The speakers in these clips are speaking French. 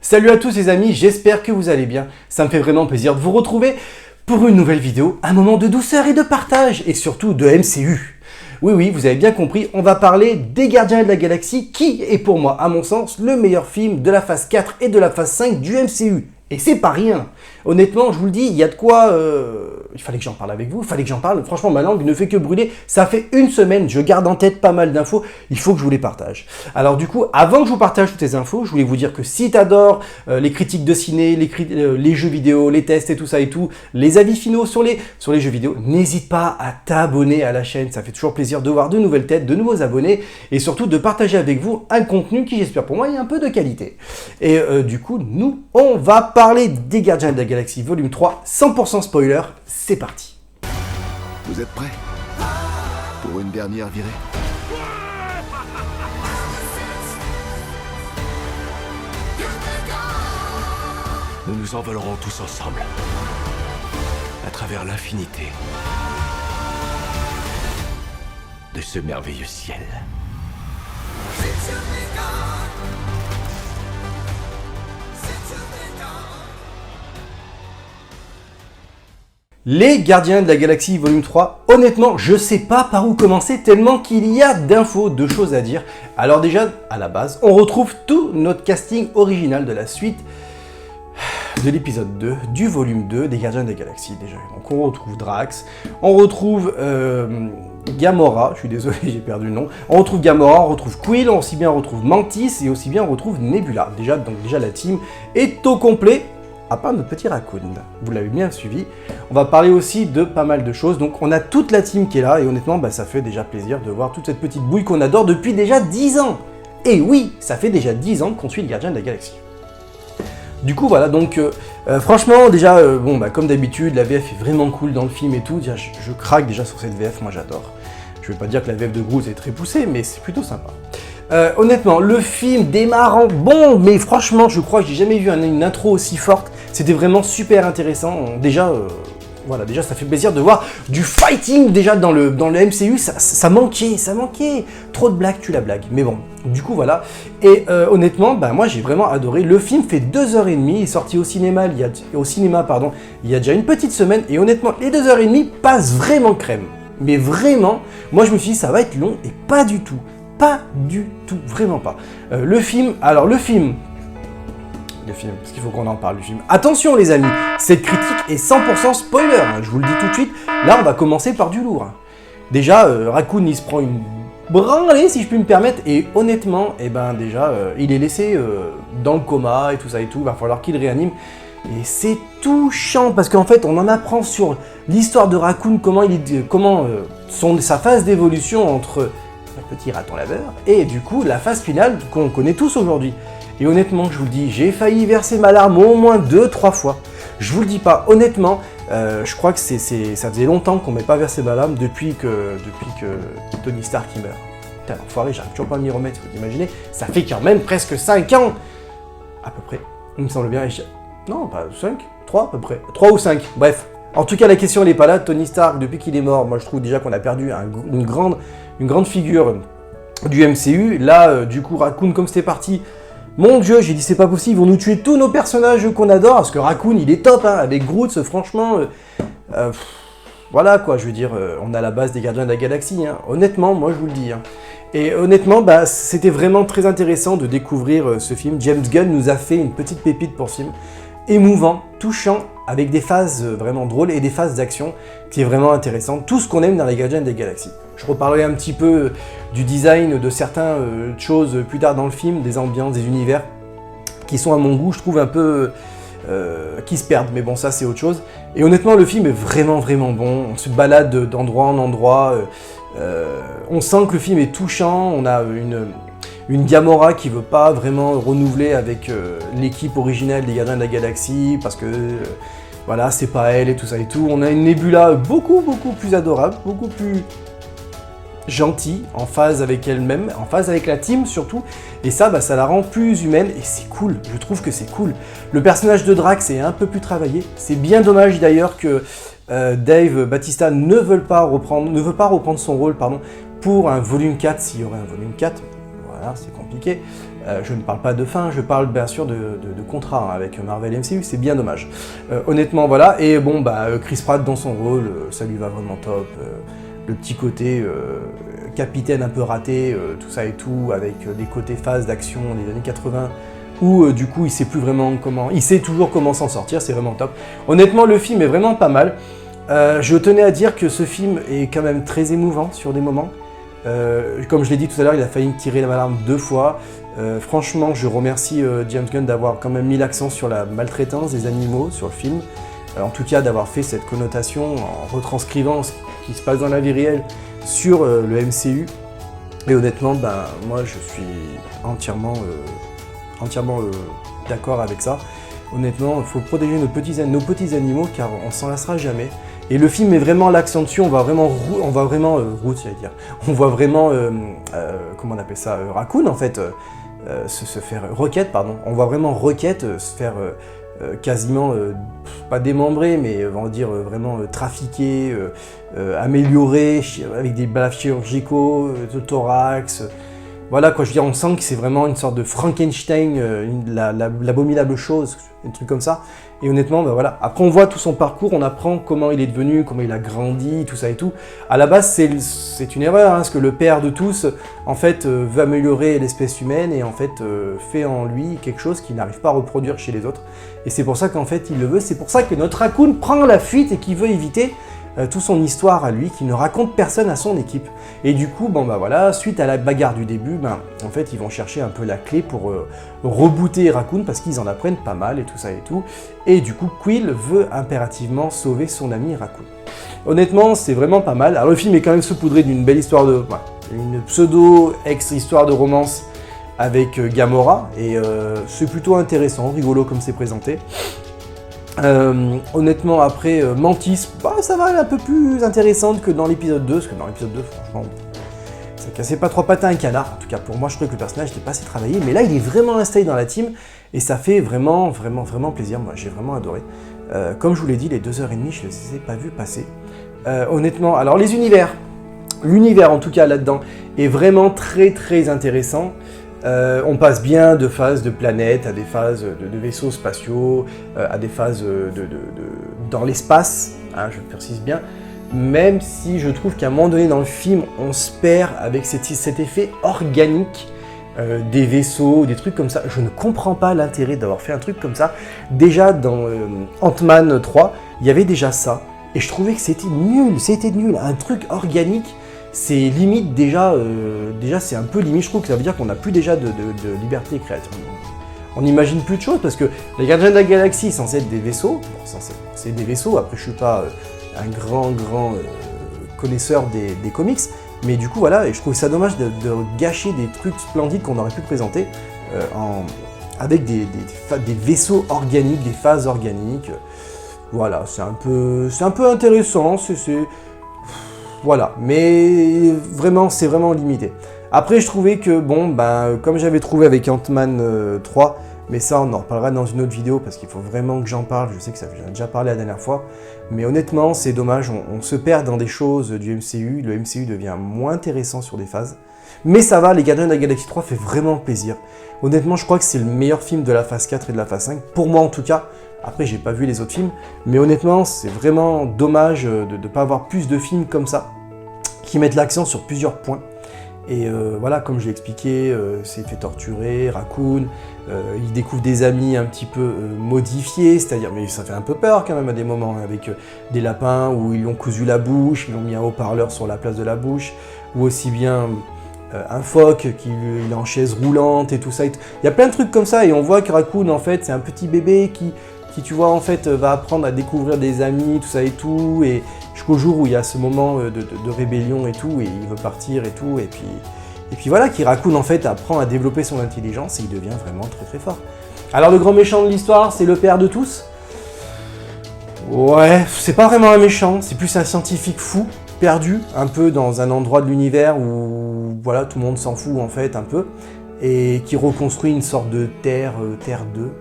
Salut à tous les amis, j'espère que vous allez bien. Ça me fait vraiment plaisir de vous retrouver pour une nouvelle vidéo, un moment de douceur et de partage, et surtout de MCU. Oui, vous avez bien compris, on va parler des Gardiens de la Galaxie, qui est pour moi, à mon sens, le meilleur film de la phase 4 et de la phase 5 du MCU. Et c'est pas rien. Honnêtement, je vous le dis, il y a de quoi... Il fallait que j'en parle avec vous, il fallait que j'en parle. Franchement, ma langue ne fait que brûler. Ça fait une semaine, je garde en tête pas mal d'infos. Il faut que je vous les partage. Alors du coup, avant que je vous partage toutes les infos, je voulais vous dire que si t'adores les critiques de ciné, les jeux vidéo, les tests et tout ça et tout, les avis finaux sur les jeux vidéo, n'hésite pas à t'abonner à la chaîne. Ça fait toujours plaisir de voir de nouvelles têtes, de nouveaux abonnés et surtout de partager avec vous un contenu qui, j'espère pour moi, est un peu de qualité. Et du coup, nous, on va parler des Gardiens de la Galaxie volume 3, 100% spoiler, c'est parti. Vous êtes prêts pour une dernière virée? Nous nous envolerons tous ensemble, à travers l'infinité de ce merveilleux ciel. Les Gardiens de la Galaxie volume 3, honnêtement, je sais pas par où commencer tellement qu'il y a d'infos, de choses à dire. Alors déjà, à la base, on retrouve tout notre casting original de la suite de l'épisode 2, du volume 2 des Gardiens de la Galaxie déjà. Donc on retrouve Drax, on retrouve Gamora, je suis désolé j'ai perdu le nom, on retrouve Gamora, on retrouve Quill, aussi bien on retrouve Mantis et aussi bien on retrouve Nebula. Déjà la team est au complet. À part notre petit Raccoon, vous l'avez bien suivi. On va parler aussi de pas mal de choses, donc on a toute la team qui est là, et honnêtement, ça fait déjà plaisir de voir toute cette petite bouille qu'on adore depuis déjà 10 ans. Et oui, ça fait déjà 10 ans qu'on suit les Gardiens de la Galaxie. Du coup, voilà, donc franchement, déjà, comme d'habitude, la VF est vraiment cool dans le film et tout. Déjà, je craque déjà sur cette VF, moi j'adore. Je vais pas dire que la VF de Groot est très poussée, mais c'est plutôt sympa. Honnêtement, le film démarre en bon, mais franchement, je crois que j'ai jamais vu une intro aussi forte. C'était vraiment super intéressant. Déjà, déjà, ça fait plaisir de voir du fighting déjà dans le MCU. Ça manquait. Trop de blagues, tu la blagues. Mais bon, du coup, voilà. Et honnêtement, moi, j'ai vraiment adoré. Le film fait 2h30. Il est sorti au cinéma, il y a déjà une petite semaine. Et honnêtement, les 2h30 passent vraiment crème. Mais vraiment, moi, je me suis dit, ça va être long et pas du tout. Pas du tout, vraiment pas. Le film, parce qu'il faut qu'on en parle du film. Attention les amis, cette critique est 100% spoiler, hein, je vous le dis tout de suite. Là, on va commencer par du lourd. Hein. Déjà, Raccoon, il se prend une branlée, si je puis me permettre, et honnêtement, il est laissé dans le coma et tout ça et tout, il va falloir qu'il réanime. Et c'est touchant, parce qu'en fait, on en apprend sur l'histoire de Raccoon, sa phase d'évolution entre le petit raton laveur, et du coup, la phase finale qu'on connaît tous aujourd'hui. Et honnêtement, je vous le dis, j'ai failli verser ma larme au moins 2-3 fois. Je vous le dis pas, honnêtement, je crois que ça faisait longtemps qu'on m'ait pas versé ma larme depuis que Tony Stark il meurt. Putain, l'enfoiré, j'arrive toujours pas à m'y remettre, vous imaginez. Ça fait quand même presque 5 ans, à peu près, il me semble bien. Non, pas 5, 3 à peu près, 3 ou 5, bref. En tout cas, la question n'est pas là. Tony Stark, depuis qu'il est mort, moi je trouve déjà qu'on a perdu une grande figure du MCU. Là, du coup, Raccoon, comme c'était parti, mon dieu, j'ai dit c'est pas possible, ils vont nous tuer tous nos personnages qu'on adore, parce que Raccoon, il est top, hein, avec Groot, franchement, voilà quoi, je veux dire, on a la base des Gardiens de la Galaxie, hein. Honnêtement, moi je vous le dis. Hein. Et honnêtement, c'était vraiment très intéressant de découvrir ce film. James Gunn nous a fait une petite pépite pour ce film, émouvant, touchant, avec des phases vraiment drôles et des phases d'action qui est vraiment intéressant. Tout ce qu'on aime dans les Gardiens des Galaxies. Je reparlerai un petit peu du design de certaines choses plus tard dans le film, des ambiances, des univers, qui sont à mon goût, je trouve un peu... qui se perdent, mais bon, ça c'est autre chose. Et honnêtement, le film est vraiment bon. On se balade d'endroit en endroit. On sent que le film est touchant. On a une Gamora qui veut pas vraiment renouveler avec l'équipe originelle des Gardiens de la Galaxie, parce que... voilà, c'est pas elle et tout ça et tout. On a une Nebula beaucoup plus adorable, beaucoup plus gentille, en phase avec elle-même, en phase avec la team surtout. Et ça, ça la rend plus humaine et c'est cool. Je trouve que c'est cool. Le personnage de Drax est un peu plus travaillé. C'est bien dommage d'ailleurs que Dave Bautista ne veut pas reprendre son rôle, pour un volume 4, s'il y aurait un volume 4. Voilà, c'est compliqué. Je ne parle pas de fin, je parle bien sûr de contrat avec Marvel MCU, c'est bien dommage. Honnêtement, voilà, et bon, Chris Pratt dans son rôle, ça lui va vraiment top. Le petit côté capitaine un peu raté, tout ça et tout, avec des côtés phases d'action des années 80, où du coup il sait plus vraiment comment, il sait toujours comment s'en sortir, c'est vraiment top. Honnêtement, le film est vraiment pas mal. Je tenais à dire que ce film est quand même très émouvant sur des moments. Comme je l'ai dit tout à l'heure, il a failli me tirer l'alarme 2 fois. Franchement, je remercie James Gunn d'avoir quand même mis l'accent sur la maltraitance des animaux sur le film. En tout cas, d'avoir fait cette connotation en retranscrivant ce qui se passe dans la vie réelle sur le MCU. Et honnêtement, moi je suis entièrement d'accord avec ça. Honnêtement, il faut protéger nos petits animaux car on s'en lassera jamais. Et le film met vraiment l'accent dessus, on voit vraiment comment on appelle ça, Raccoon en fait, se faire Rocket, pardon. On voit vraiment Rocket se faire quasiment, pas démembrer, mais on va dire vraiment trafiquer, améliorer, avec des balafres chirurgicaux, de thorax. Voilà quoi, je veux dire, on sent que c'est vraiment une sorte de Frankenstein, l'abominable chose, un truc comme ça. Et honnêtement, voilà. Après, on voit tout son parcours, on apprend comment il est devenu, comment il a grandi, tout ça et tout. À la base, c'est une erreur, parce que le père de tous, en fait, veut améliorer l'espèce humaine et en fait, fait en lui quelque chose qu'il n'arrive pas à reproduire chez les autres. Et c'est pour ça qu'en fait, il le veut. C'est pour ça que notre Raccoon prend la fuite et qu'il veut éviter toute son histoire à lui, qui ne raconte personne à son équipe. Et du coup, voilà, suite à la bagarre du début, en fait, ils vont chercher un peu la clé pour rebooter Raccoon, parce qu'ils en apprennent pas mal et tout ça et tout. Et du coup, Quill veut impérativement sauver son ami Raccoon. Honnêtement, c'est vraiment pas mal. Alors le film est quand même saupoudré d'une belle histoire une pseudo-ex-histoire de romance avec Gamora, et c'est plutôt intéressant, rigolo comme c'est présenté. Honnêtement, après Mantis, ça va, un peu plus intéressante que dans l'épisode 2, parce que dans l'épisode 2, franchement, ça cassait pas trois pattes à un canard. En tout cas, pour moi, je trouvais que le personnage n'était pas assez travaillé, mais là, il est vraiment installé dans la team, et ça fait vraiment plaisir. Moi, j'ai vraiment adoré. Comme je vous l'ai dit, les 2h30, je ne les ai pas vus passer. Honnêtement, alors les univers, l'univers en tout cas là-dedans, est vraiment très intéressant. On passe bien de phases de planètes à des phases de vaisseaux spatiaux, à des phases dans l'espace, je précise bien, même si je trouve qu'à un moment donné dans le film, on se perd avec cet effet organique des vaisseaux, des trucs comme ça. Je ne comprends pas l'intérêt d'avoir fait un truc comme ça. Déjà dans Ant-Man 3, il y avait déjà ça, et je trouvais que c'était nul, un truc organique. C'est limite déjà c'est un peu limite, je trouve que ça veut dire qu'on n'a plus déjà de liberté créative. On n'imagine plus de choses, parce que les Gardiens de la Galaxie, censés être des vaisseaux, c'est des vaisseaux, après je suis pas un grand connaisseur des comics, mais du coup voilà, et je trouve ça dommage de gâcher des trucs splendides qu'on aurait pu présenter avec des vaisseaux organiques, des phases organiques. Voilà, c'est un peu intéressant, voilà, mais vraiment, c'est vraiment limité. Après, je trouvais que, comme j'avais trouvé avec Ant-Man 3, mais ça, on en reparlera dans une autre vidéo, parce qu'il faut vraiment que j'en parle, je sais que j'en ai déjà parlé la dernière fois, mais honnêtement, c'est dommage, on se perd dans des choses du MCU, le MCU devient moins intéressant sur des phases, mais ça va, les Gardiens de la Galaxie 3 fait vraiment plaisir. Honnêtement, je crois que c'est le meilleur film de la phase 4 et de la phase 5, pour moi en tout cas. Après, j'ai pas vu les autres films, mais honnêtement, c'est vraiment dommage de ne pas avoir plus de films comme ça, qui mettent l'accent sur plusieurs points. Et voilà, comme je l'ai expliqué, s'est fait torturer, Raccoon, il découvre des amis un petit peu modifiés, c'est-à-dire, mais ça fait un peu peur quand même à des moments, avec des lapins où ils lui ont cousu la bouche, ils lui ont mis un haut-parleur sur la place de la bouche, ou aussi bien un phoque qui est en chaise roulante et tout ça. Il y a plein de trucs comme ça, et on voit que Raccoon, en fait, c'est un petit bébé qui tu vois, en fait, va apprendre à découvrir des amis, tout ça et tout, et jusqu'au jour où il y a ce moment de rébellion et tout, et il veut partir et tout, et puis voilà, qui Raccoon, en fait, apprend à développer son intelligence, et il devient vraiment très fort. Alors, le grand méchant de l'histoire, c'est le père de tous. Ouais, c'est pas vraiment un méchant, c'est plus un scientifique fou, perdu, un peu dans un endroit de l'univers où, voilà, tout le monde s'en fout, en fait, un peu, et qui reconstruit une sorte de Terre 2,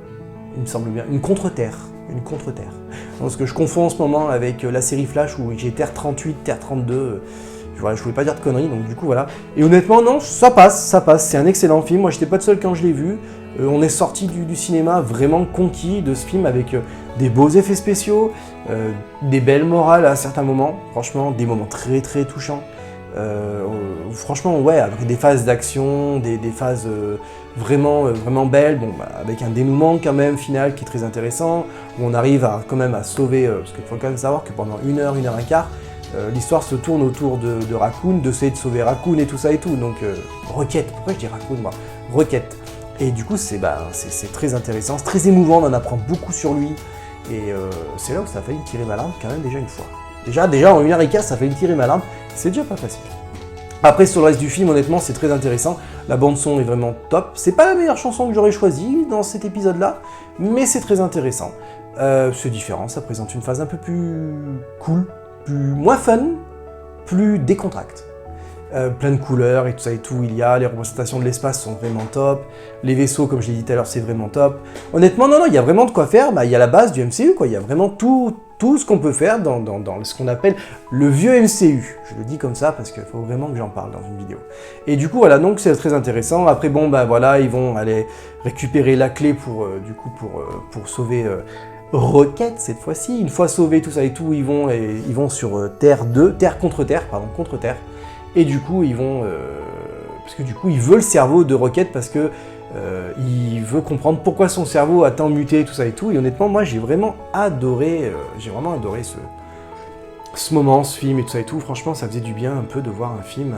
il me semble bien, une contre-terre. Parce que je confonds en ce moment avec la série Flash où j'ai Terre 38, Terre 32, Voilà, je voulais pas dire de conneries, donc du coup voilà. Et honnêtement, non, ça passe, c'est un excellent film. Moi, j'étais pas le seul quand je l'ai vu. On est sorti du cinéma vraiment conquis de ce film avec des beaux effets spéciaux, des belles morales à certains moments, franchement, des moments très très touchants. Franchement, ouais, avec des phases d'action, des phases vraiment belles, bon, bah, avec un dénouement quand même final qui est très intéressant, où on arrive quand même à sauver, parce qu'il faut quand même savoir que pendant 1 heure et quart, l'histoire se tourne autour de Raccoon, d'essayer de sauver Raccoon et tout ça et tout, donc Rocket, pourquoi je dis Raccoon moi? Rocket. Et du coup c'est très intéressant, c'est très émouvant, on en apprend beaucoup sur lui, et c'est là où ça a failli me tirer ma larme quand même déjà une fois. Déjà en 1 heure et quart ça a failli me tirer ma larme, c'est déjà pas facile. Après sur le reste du film honnêtement c'est très intéressant, la bande son est vraiment top, c'est pas la meilleure chanson que j'aurais choisie dans cet épisode là, mais c'est très intéressant. C'est différent, ça présente une phase un peu plus cool, moins fun, plus décontracte. Plein de couleurs et tout ça et tout, les représentations de l'espace sont vraiment top, les vaisseaux comme je l'ai dit tout à l'heure c'est vraiment top. Honnêtement non, il y a vraiment de quoi faire, il y a la base du MCU quoi, il y a vraiment tout ce qu'on peut faire dans ce qu'on appelle le vieux MCU. Je le dis comme ça parce qu'il faut vraiment que j'en parle dans une vidéo. Et du coup voilà, donc c'est très intéressant. Après bon voilà, ils vont aller récupérer la clé pour sauver Rocket cette fois-ci. Une fois sauvé tout ça et tout, ils vont sur Terre 2, Terre contre Terre. Et du coup ils vont parce que du coup il veut le cerveau de Rocket parce que il veut comprendre pourquoi son cerveau a tant muté, tout ça et tout. Et honnêtement, moi, j'ai vraiment adoré ce moment, ce film et tout ça et tout. Franchement, ça faisait du bien un peu de voir un film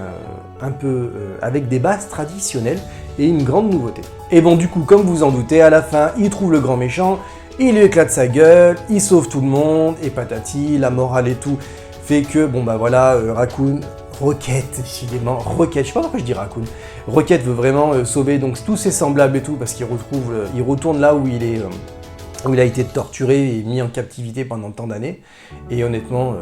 avec des bases traditionnelles et une grande nouveauté. Et bon, du coup, comme vous en doutez, à la fin, il trouve le grand méchant, il lui éclate sa gueule, il sauve tout le monde, et patati, la morale et tout fait que, bon bah voilà, Raccoon... Rocket, décidément, Rocket, je sais pas pourquoi je dis Raccoon. Rocket veut vraiment sauver donc tous ses semblables et tout, parce qu'il retourne là où il a été torturé et mis en captivité pendant tant d'années. Et honnêtement,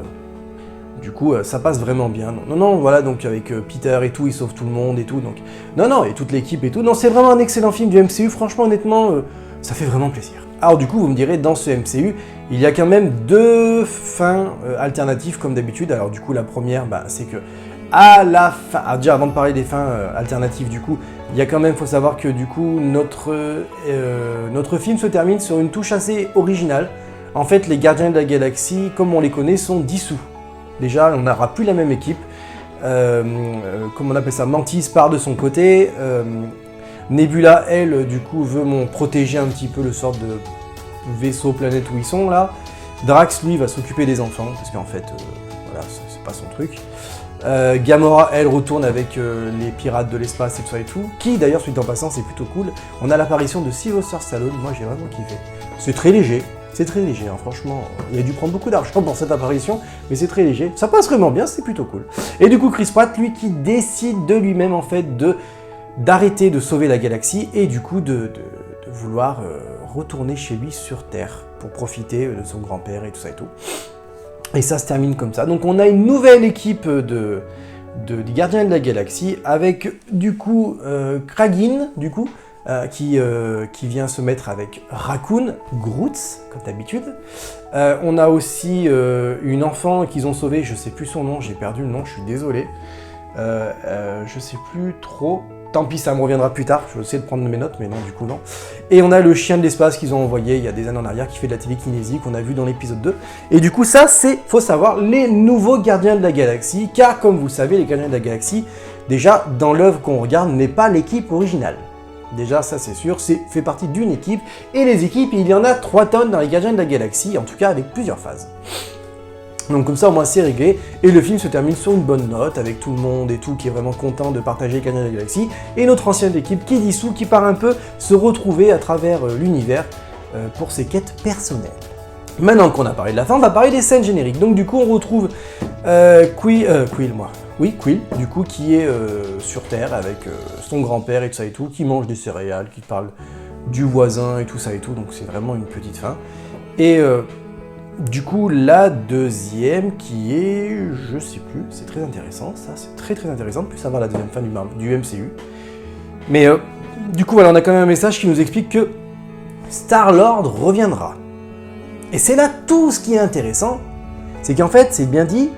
du coup, ça passe vraiment bien. Non, voilà, donc avec Peter et tout, il sauve tout le monde et tout, donc... Non, et toute l'équipe et tout. Non, c'est vraiment un excellent film du MCU, franchement, honnêtement, ça fait vraiment plaisir. Alors du coup, vous me direz, dans ce MCU, il y a quand même 2 fins alternatives comme d'habitude. Alors du coup, la première, c'est que à la fin... Alors déjà, avant de parler des fins alternatives, du coup, il y a quand même, faut savoir que du coup, notre film se termine sur une touche assez originale. En fait, les Gardiens de la Galaxie, comme on les connaît, sont dissous. Déjà, on n'aura plus la même équipe. Comme on appelle ça, Mantis part de son côté. Nebula, elle, du coup, veut protéger un petit peu le sort de vaisseau, planète où ils sont, là. Drax, lui, va s'occuper des enfants, parce qu'en fait, voilà, c'est pas son truc. Gamora, elle, retourne avec les pirates de l'espace et tout ça et tout. Qui, d'ailleurs, suite en passant, c'est plutôt cool. On a l'apparition de Sylvester Stallone, moi j'ai vraiment kiffé. C'est très léger, hein, franchement. Il a dû prendre beaucoup d'argent pour cette apparition, mais c'est très léger. Ça passe vraiment bien, c'est plutôt cool. Et du coup, Chris Pratt, lui, qui décide de lui-même, en fait, d'arrêter de sauver la galaxie et du coup de vouloir retourner chez lui sur Terre pour profiter de son grand-père et tout ça et tout. Et ça se termine comme ça. Donc on a une nouvelle équipe des Gardiens de la Galaxie avec du coup Kragin, du coup, qui vient se mettre avec Raccoon, Groot, comme d'habitude. On a aussi une enfant qu'ils ont sauvée, je sais plus son nom, j'ai perdu le nom, je suis désolé. Je sais plus trop. Tant pis, ça me reviendra plus tard, je vais essayer de prendre mes notes, mais non, du coup non. Et on a le chien de l'espace qu'ils ont envoyé il y a des années en arrière, qui fait de la télékinésie, qu'on a vu dans l'épisode 2. Et du coup, ça, c'est, faut savoir, les nouveaux Gardiens de la Galaxie, car comme vous le savez, les Gardiens de la Galaxie, déjà, dans l'œuvre qu'on regarde, n'est pas l'équipe originale. Déjà, ça c'est sûr, fait partie d'une équipe, et les équipes, il y en a 3 tonnes dans les Gardiens de la Galaxie, en tout cas avec plusieurs phases. Donc comme ça au moins c'est réglé, et le film se termine sur une bonne note, avec tout le monde et tout qui est vraiment content de partager les Gardiens de la Galaxie, et notre ancienne équipe qui dissout, qui part un peu se retrouver à travers l'univers pour ses quêtes personnelles. Maintenant qu'on a parlé de la fin, on va parler des scènes génériques. Donc du coup on retrouve Quill, du coup qui est sur Terre avec son grand-père et tout ça et tout, qui mange des céréales, qui parle du voisin et tout ça et tout, donc c'est vraiment une petite fin. Et du coup, la deuxième qui est... je sais plus, c'est très intéressant, ça, c'est très très intéressant de plus savoir la deuxième fin du MCU. Mais du coup, voilà, on a quand même un message qui nous explique que Star-Lord reviendra. Et c'est là tout ce qui est intéressant, c'est qu'en fait, c'est bien dit,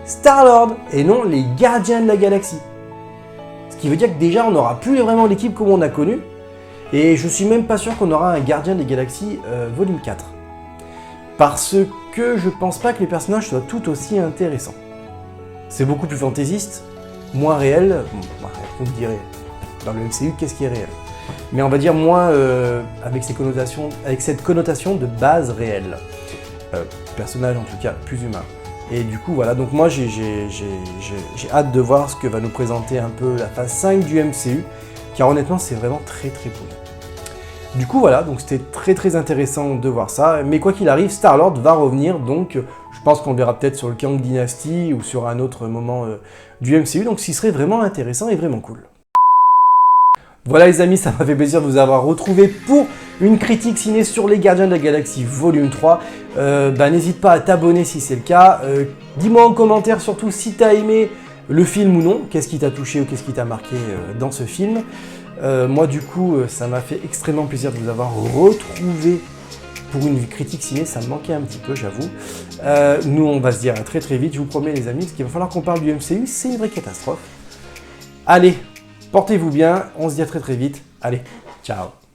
Star-Lord et non les Gardiens de la Galaxie. Ce qui veut dire que déjà on n'aura plus vraiment l'équipe comme on a connu, et je suis même pas sûr qu'on aura un Gardien des Galaxies volume 4. Parce que je pense pas que les personnages soient tout aussi intéressants. C'est beaucoup plus fantaisiste, moins réel, vous me direz, dans le MCU qu'est-ce qui est réel? Mais on va dire moins avec cette connotation de base réelle. Personnage en tout cas plus humain. Et du coup voilà, donc moi j'ai hâte de voir ce que va nous présenter un peu la phase 5 du MCU, car honnêtement c'est vraiment très très cool. Du coup voilà, donc c'était très très intéressant de voir ça, mais quoi qu'il arrive, Star-Lord va revenir, donc je pense qu'on le verra peut-être sur le Kang Dynasty ou sur un autre moment du MCU, donc ce qui serait vraiment intéressant et vraiment cool. Voilà les amis, ça m'a fait plaisir de vous avoir retrouvé pour une critique ciné sur les Gardiens de la Galaxie volume 3. N'hésite pas à t'abonner si c'est le cas. Dis-moi en commentaire surtout si t'as aimé le film ou non, qu'est-ce qui t'a touché ou qu'est-ce qui t'a marqué dans ce film. Moi du coup, ça m'a fait extrêmement plaisir de vous avoir retrouvé pour une critique ciné, ça me manquait un petit peu, j'avoue. Nous on va se dire à très très vite, je vous promets les amis, parce qu'il va falloir qu'on parle du MCU, c'est une vraie catastrophe. Allez, portez-vous bien, on se dit à très très vite. Allez, ciao.